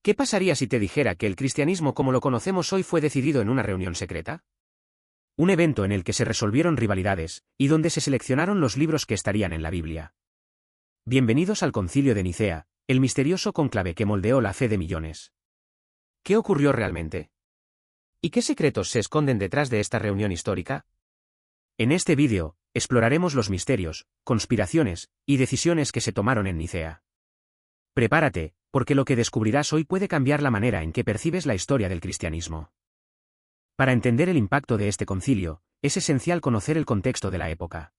¿Qué pasaría si te dijera que el cristianismo como lo conocemos hoy fue decidido en una reunión secreta? Un evento en el que se resolvieron rivalidades, y donde se seleccionaron los libros que estarían en la Biblia. Bienvenidos al Concilio de Nicea, el misterioso cónclave que moldeó la fe de millones. ¿Qué ocurrió realmente? ¿Y qué secretos se esconden detrás de esta reunión histórica? En este vídeo, exploraremos los misterios, conspiraciones y decisiones que se tomaron en Nicea. Prepárate, porque lo que descubrirás hoy puede cambiar la manera en que percibes la historia del cristianismo. Para entender el impacto de este concilio, es esencial conocer el contexto de la época.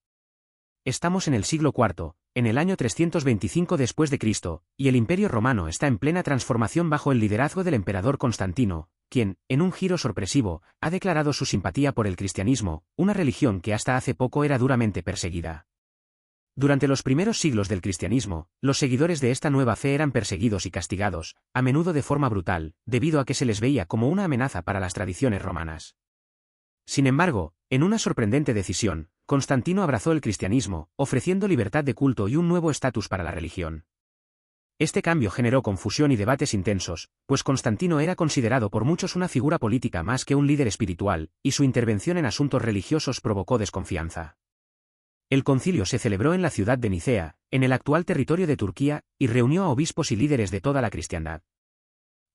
Estamos en el siglo IV, en el año 325 después de Cristo, y el Imperio Romano está en plena transformación bajo el liderazgo del emperador Constantino, quien, en un giro sorpresivo, ha declarado su simpatía por el cristianismo, una religión que hasta hace poco era duramente perseguida. Durante los primeros siglos del cristianismo, los seguidores de esta nueva fe eran perseguidos y castigados, a menudo de forma brutal, debido a que se les veía como una amenaza para las tradiciones romanas. Sin embargo, en una sorprendente decisión, Constantino abrazó el cristianismo, ofreciendo libertad de culto y un nuevo estatus para la religión. Este cambio generó confusión y debates intensos, pues Constantino era considerado por muchos una figura política más que un líder espiritual, y su intervención en asuntos religiosos provocó desconfianza. El concilio se celebró en la ciudad de Nicea, en el actual territorio de Turquía, y reunió a obispos y líderes de toda la cristiandad.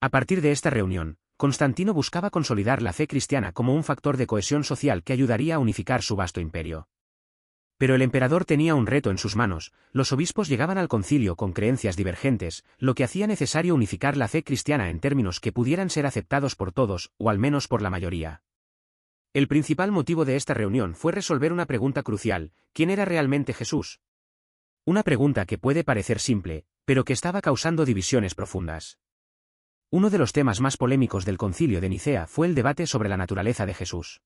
A partir de esta reunión, Constantino buscaba consolidar la fe cristiana como un factor de cohesión social que ayudaría a unificar su vasto imperio. Pero el emperador tenía un reto en sus manos: los obispos llegaban al concilio con creencias divergentes, lo que hacía necesario unificar la fe cristiana en términos que pudieran ser aceptados por todos, o al menos por la mayoría. El principal motivo de esta reunión fue resolver una pregunta crucial: ¿quién era realmente Jesús? Una pregunta que puede parecer simple, pero que estaba causando divisiones profundas. Uno de los temas más polémicos del Concilio de Nicea fue el debate sobre la naturaleza de Jesús.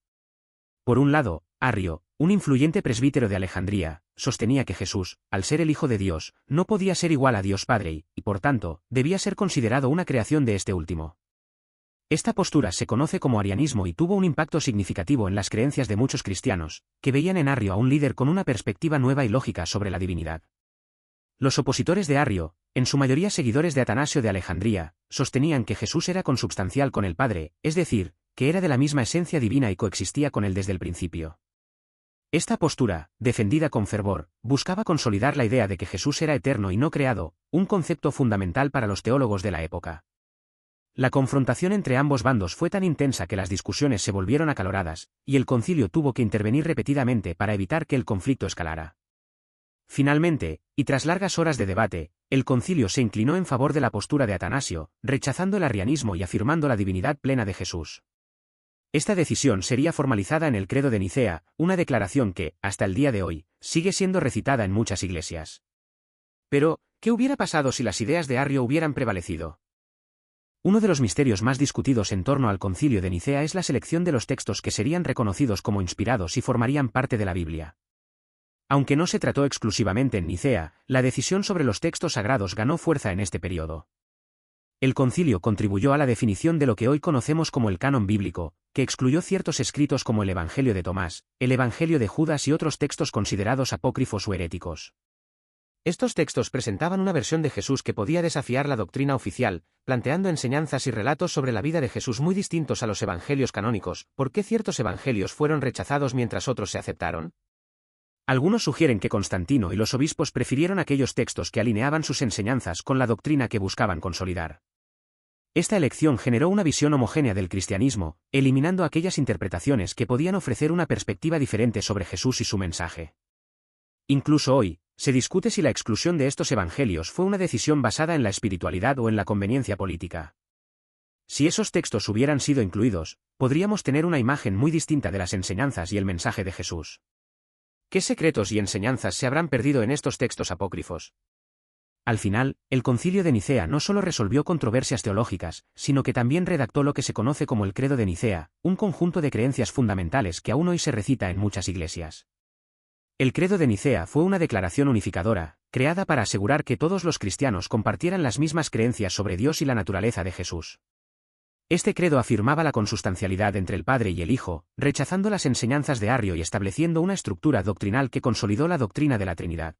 Por un lado, Arrio, un influyente presbítero de Alejandría, sostenía que Jesús, al ser el Hijo de Dios, no podía ser igual a Dios Padre y, por tanto, debía ser considerado una creación de este último. Esta postura se conoce como arianismo y tuvo un impacto significativo en las creencias de muchos cristianos, que veían en Arrio a un líder con una perspectiva nueva y lógica sobre la divinidad. Los opositores de Arrio, en su mayoría seguidores de Atanasio de Alejandría, sostenían que Jesús era consubstancial con el Padre, es decir, que era de la misma esencia divina y coexistía con él desde el principio. Esta postura, defendida con fervor, buscaba consolidar la idea de que Jesús era eterno y no creado, un concepto fundamental para los teólogos de la época. La confrontación entre ambos bandos fue tan intensa que las discusiones se volvieron acaloradas, y el concilio tuvo que intervenir repetidamente para evitar que el conflicto escalara. Finalmente, y tras largas horas de debate, el concilio se inclinó en favor de la postura de Atanasio, rechazando el arrianismo y afirmando la divinidad plena de Jesús. Esta decisión sería formalizada en el Credo de Nicea, una declaración que, hasta el día de hoy, sigue siendo recitada en muchas iglesias. Pero, ¿qué hubiera pasado si las ideas de Arrio hubieran prevalecido? Uno de los misterios más discutidos en torno al Concilio de Nicea es la selección de los textos que serían reconocidos como inspirados y formarían parte de la Biblia. Aunque no se trató exclusivamente en Nicea, la decisión sobre los textos sagrados ganó fuerza en este periodo. El concilio contribuyó a la definición de lo que hoy conocemos como el canon bíblico, que excluyó ciertos escritos como el Evangelio de Tomás, el Evangelio de Judas y otros textos considerados apócrifos o heréticos. Estos textos presentaban una versión de Jesús que podía desafiar la doctrina oficial, planteando enseñanzas y relatos sobre la vida de Jesús muy distintos a los evangelios canónicos. ¿Por qué ciertos evangelios fueron rechazados mientras otros se aceptaron? Algunos sugieren que Constantino y los obispos prefirieron aquellos textos que alineaban sus enseñanzas con la doctrina que buscaban consolidar. Esta elección generó una visión homogénea del cristianismo, eliminando aquellas interpretaciones que podían ofrecer una perspectiva diferente sobre Jesús y su mensaje. Incluso hoy, se discute si la exclusión de estos evangelios fue una decisión basada en la espiritualidad o en la conveniencia política. Si esos textos hubieran sido incluidos, podríamos tener una imagen muy distinta de las enseñanzas y el mensaje de Jesús. ¿Qué secretos y enseñanzas se habrán perdido en estos textos apócrifos? Al final, el Concilio de Nicea no solo resolvió controversias teológicas, sino que también redactó lo que se conoce como el Credo de Nicea, un conjunto de creencias fundamentales que aún hoy se recita en muchas iglesias. El Credo de Nicea fue una declaración unificadora, creada para asegurar que todos los cristianos compartieran las mismas creencias sobre Dios y la naturaleza de Jesús. Este credo afirmaba la consustancialidad entre el Padre y el Hijo, rechazando las enseñanzas de Arrio y estableciendo una estructura doctrinal que consolidó la doctrina de la Trinidad.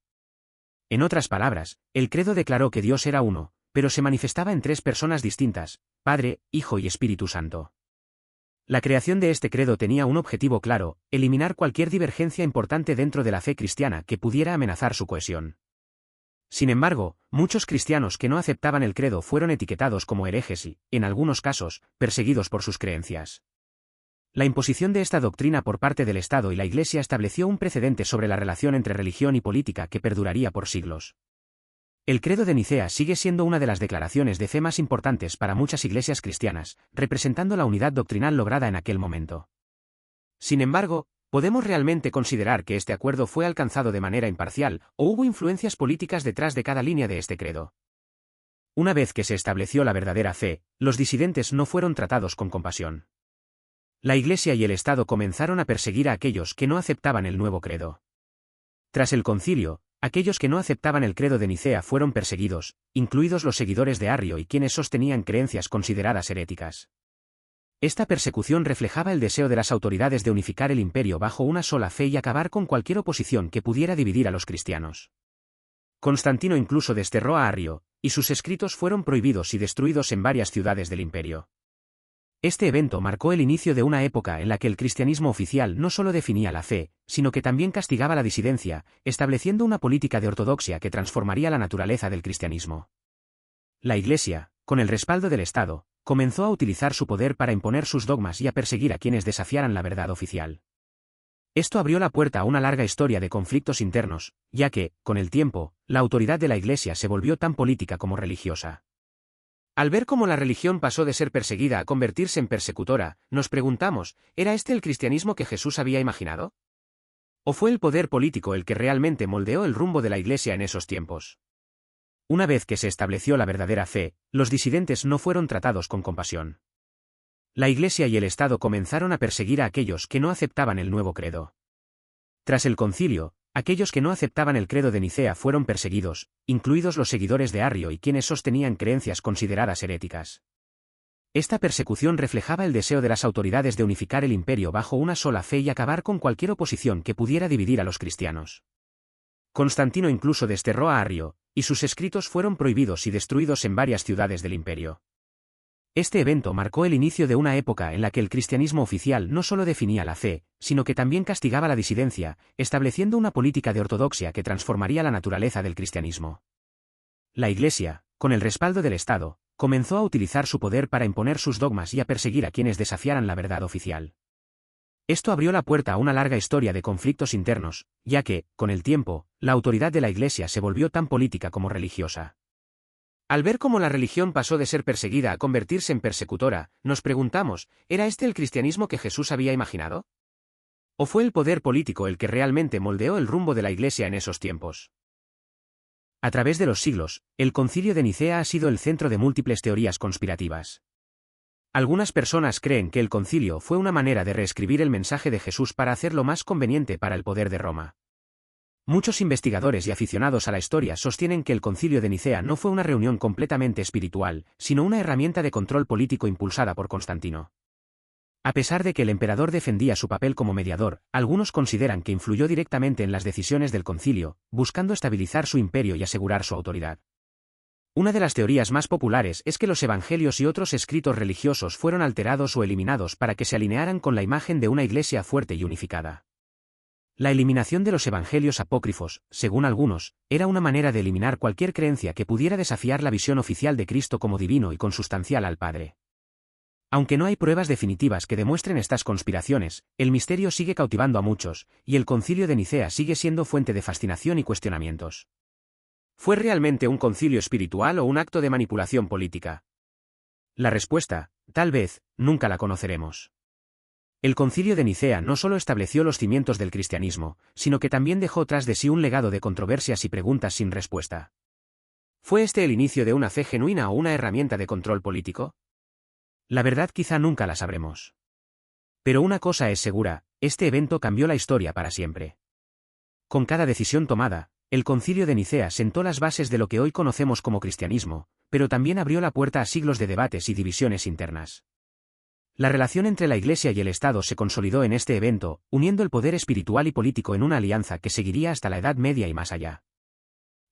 En otras palabras, el credo declaró que Dios era uno, pero se manifestaba en tres personas distintas: Padre, Hijo y Espíritu Santo. La creación de este credo tenía un objetivo claro: eliminar cualquier divergencia importante dentro de la fe cristiana que pudiera amenazar su cohesión. Sin embargo, muchos cristianos que no aceptaban el credo fueron etiquetados como herejes y, en algunos casos, perseguidos por sus creencias. La imposición de esta doctrina por parte del Estado y la Iglesia estableció un precedente sobre la relación entre religión y política que perduraría por siglos. El Credo de Nicea sigue siendo una de las declaraciones de fe más importantes para muchas iglesias cristianas, representando la unidad doctrinal lograda en aquel momento. Sin embargo, ¿podemos realmente considerar que este acuerdo fue alcanzado de manera imparcial, o hubo influencias políticas detrás de cada línea de este credo? Una vez que se estableció la verdadera fe, los disidentes no fueron tratados con compasión. La Iglesia y el Estado comenzaron a perseguir a aquellos que no aceptaban el nuevo credo. Tras el concilio, aquellos que no aceptaban el credo de Nicea fueron perseguidos, incluidos los seguidores de Arrio y quienes sostenían creencias consideradas heréticas. Esta persecución reflejaba el deseo de las autoridades de unificar el imperio bajo una sola fe y acabar con cualquier oposición que pudiera dividir a los cristianos. Constantino incluso desterró a Arrio, y sus escritos fueron prohibidos y destruidos en varias ciudades del imperio. Este evento marcó el inicio de una época en la que el cristianismo oficial no solo definía la fe, sino que también castigaba la disidencia, estableciendo una política de ortodoxia que transformaría la naturaleza del cristianismo. La Iglesia, con el respaldo del Estado, comenzó a utilizar su poder para imponer sus dogmas y a perseguir a quienes desafiaran la verdad oficial. Esto abrió la puerta a una larga historia de conflictos internos, ya que, con el tiempo, la autoridad de la Iglesia se volvió tan política como religiosa. Al ver cómo la religión pasó de ser perseguida a convertirse en persecutora, nos preguntamos, ¿era este el cristianismo que Jesús había imaginado? ¿O fue el poder político el que realmente moldeó el rumbo de la Iglesia en esos tiempos? Una vez que se estableció la verdadera fe, los disidentes no fueron tratados con compasión. La Iglesia y el Estado comenzaron a perseguir a aquellos que no aceptaban el nuevo credo. Tras el concilio, aquellos que no aceptaban el credo de Nicea fueron perseguidos, incluidos los seguidores de Arrio y quienes sostenían creencias consideradas heréticas. Esta persecución reflejaba el deseo de las autoridades de unificar el imperio bajo una sola fe y acabar con cualquier oposición que pudiera dividir a los cristianos. Constantino incluso desterró a Arrio, y sus escritos fueron prohibidos y destruidos en varias ciudades del imperio. Este evento marcó el inicio de una época en la que el cristianismo oficial no solo definía la fe, sino que también castigaba la disidencia, estableciendo una política de ortodoxia que transformaría la naturaleza del cristianismo. La Iglesia, con el respaldo del Estado, comenzó a utilizar su poder para imponer sus dogmas y a perseguir a quienes desafiaran la verdad oficial. Esto abrió la puerta a una larga historia de conflictos internos, ya que, con el tiempo, la autoridad de la Iglesia se volvió tan política como religiosa. Al ver cómo la religión pasó de ser perseguida a convertirse en persecutora, nos preguntamos, ¿era este el cristianismo que Jesús había imaginado? ¿O fue el poder político el que realmente moldeó el rumbo de la Iglesia en esos tiempos? A través de los siglos, el Concilio de Nicea ha sido el centro de múltiples teorías conspirativas. Algunas personas creen que el concilio fue una manera de reescribir el mensaje de Jesús para hacerlo más conveniente para el poder de Roma. Muchos investigadores y aficionados a la historia sostienen que el Concilio de Nicea no fue una reunión completamente espiritual, sino una herramienta de control político impulsada por Constantino. A pesar de que el emperador defendía su papel como mediador, algunos consideran que influyó directamente en las decisiones del concilio, buscando estabilizar su imperio y asegurar su autoridad. Una de las teorías más populares es que los evangelios y otros escritos religiosos fueron alterados o eliminados para que se alinearan con la imagen de una iglesia fuerte y unificada. La eliminación de los evangelios apócrifos, según algunos, era una manera de eliminar cualquier creencia que pudiera desafiar la visión oficial de Cristo como divino y consustancial al Padre. Aunque no hay pruebas definitivas que demuestren estas conspiraciones, el misterio sigue cautivando a muchos, y el Concilio de Nicea sigue siendo fuente de fascinación y cuestionamientos. ¿Fue realmente un concilio espiritual o un acto de manipulación política? La respuesta, tal vez, nunca la conoceremos. El Concilio de Nicea no solo estableció los cimientos del cristianismo, sino que también dejó tras de sí un legado de controversias y preguntas sin respuesta. ¿Fue este el inicio de una fe genuina o una herramienta de control político? La verdad quizá nunca la sabremos. Pero una cosa es segura, este evento cambió la historia para siempre. Con cada decisión tomada, el Concilio de Nicea sentó las bases de lo que hoy conocemos como cristianismo, pero también abrió la puerta a siglos de debates y divisiones internas. La relación entre la Iglesia y el Estado se consolidó en este evento, uniendo el poder espiritual y político en una alianza que seguiría hasta la Edad Media y más allá.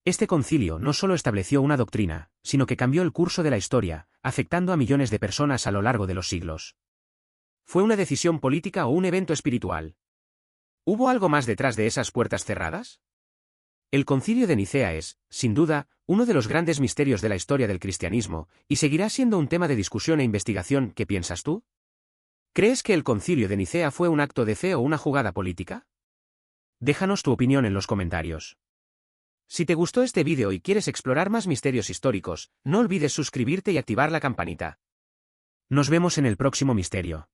Este concilio no solo estableció una doctrina, sino que cambió el curso de la historia, afectando a millones de personas a lo largo de los siglos. ¿Fue una decisión política o un evento espiritual? ¿Hubo algo más detrás de esas puertas cerradas? El Concilio de Nicea es, sin duda, uno de los grandes misterios de la historia del cristianismo, y seguirá siendo un tema de discusión e investigación. ¿Qué piensas tú? ¿Crees que el Concilio de Nicea fue un acto de fe o una jugada política? Déjanos tu opinión en los comentarios. Si te gustó este vídeo y quieres explorar más misterios históricos, no olvides suscribirte y activar la campanita. Nos vemos en el próximo misterio.